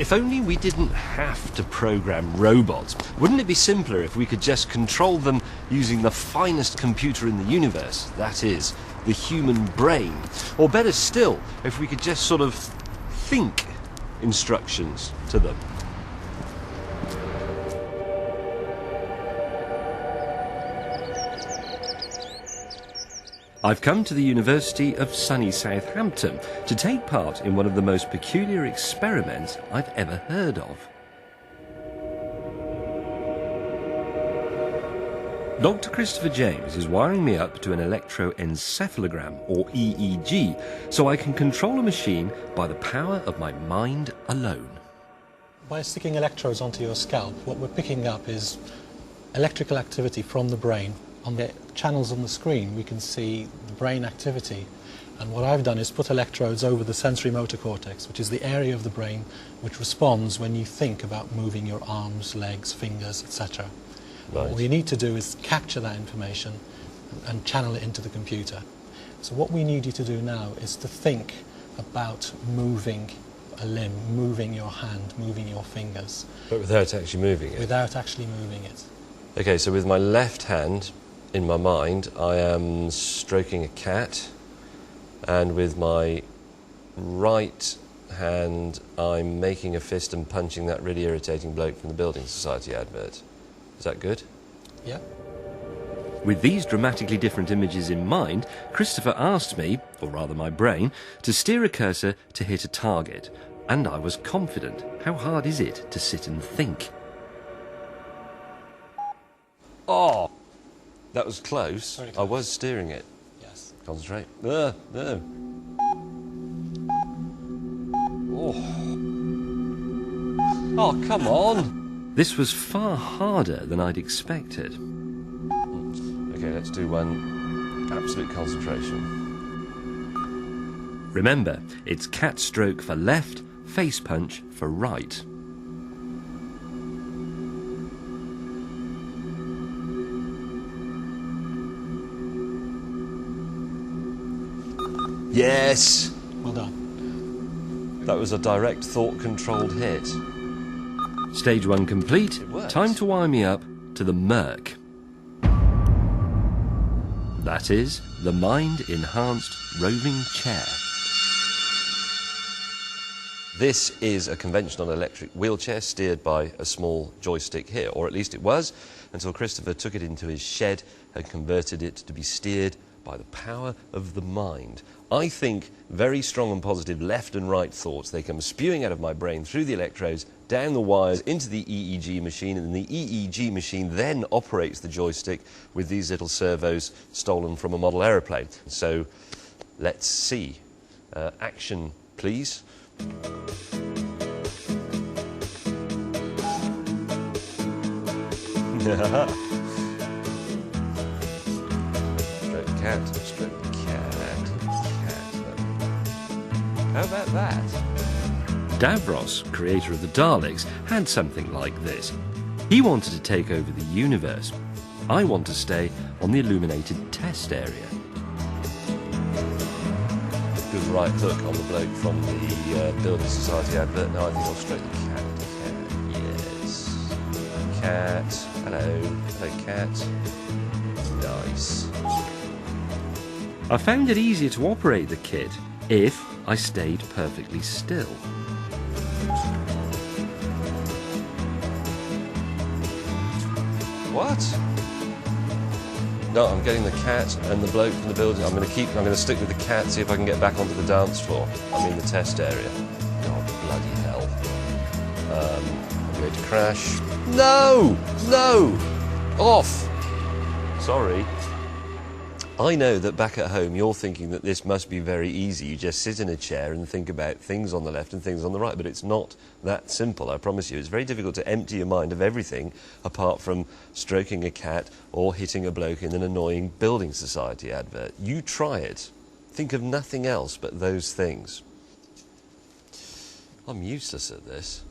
If only we didn't have to program robots. Wouldn't it be simpler if we could just control them using the finest computer in the universe, that is, the human brain? Or better still, if we could just sort of think instructions to them. I've come to the University of sunny Southampton to take part in one of the most peculiar experiments I've ever heard of. Dr. Christopher James is wiring me up to an electroencephalogram, or EEG, so I can control a machine by the power of my mind alone. By sticking electrodes onto your scalp, what we're picking up is electrical activity from the brain. On the channels on the screen we can see the brain activity, and what I've done is put electrodes over the sensory motor cortex, which is the area of the brain which responds when you think about moving your arms, legs, fingers, etc. Right. All you need to do is capture that information and channel it into the computer. So what we need you to do now is to think about moving a limb, moving your hand, moving your fingers. But without actually moving it? Without actually moving it. Okay, so with my left hand, in my mind, I am stroking a cat, and with my right hand, I'm making a fist and punching that really irritating bloke from the Building Society advert. Is that good? Yeah. With these dramatically different images in mind, Christopher asked me, or rather my brain, to steer a cursor to hit a target, and I was confident. How hard is it to sit and think? Oh! That was close. Very close. I was steering it. Yes. Concentrate. No. Oh. Oh, come on. This was far harder than I'd expected. Okay, let's do one. Absolute concentration. Remember, it's cat stroke for left, face punch for right. Yes! Well done. That was a direct thought-controlled hit. Stage 1 complete. Time to wire me up to the Merc. That is, the Mind-Enhanced Roving Chair. This is a conventional electric wheelchair steered by a small joystick here, or at least it was, until Christopher took it into his shed and converted it to be steered by the power of the mind. I think very strong and positive left and right thoughts. They come spewing out of my brain through the electrodes, down the wires, into the EEG machine, and the EEG machine then operates the joystick with these little servos stolen from a model aeroplane. So, let's see. Action, please. Stroke cat, stroke cat, cat. How about that? Davros, creator of the Daleks, had something like this. He wanted to take over the universe. I want to stay on the illuminated test area. Good right hook on the bloke from the Building Society advert. Now I think I'll stroke the cat. Yes. Cat. Hello. Hello, cat. Nice. I found it easier to operate the kit if I stayed perfectly still. What? No, I'm getting the cat and the bloke from the building. I'm going to stick with the cat, see if I can get back onto the dance floor. I mean the test area. Oh, bloody hell. I'm going to crash. No! No! Off! Sorry. I know that back at home you're thinking that this must be very easy. You just sit in a chair and think about things on the left and things on the right, but it's not that simple, I promise you. It's very difficult to empty your mind of everything apart from stroking a cat or hitting a bloke in an annoying Building Society advert. You try it. Think of nothing else but those things. I'm useless at this.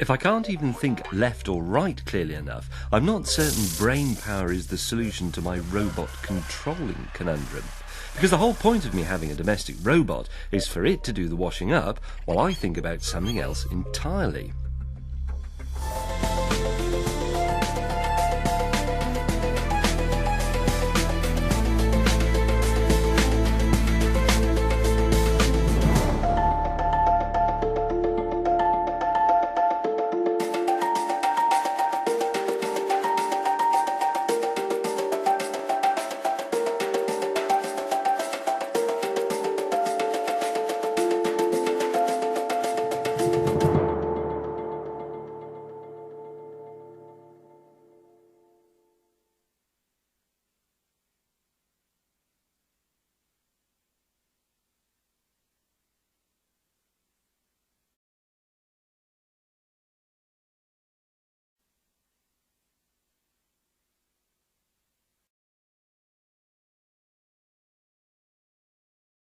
If I can't even think left or right clearly enough, I'm not certain brain power is the solution to my robot controlling conundrum. Because the whole point of me having a domestic robot is for it to do the washing up while I think about something else entirely.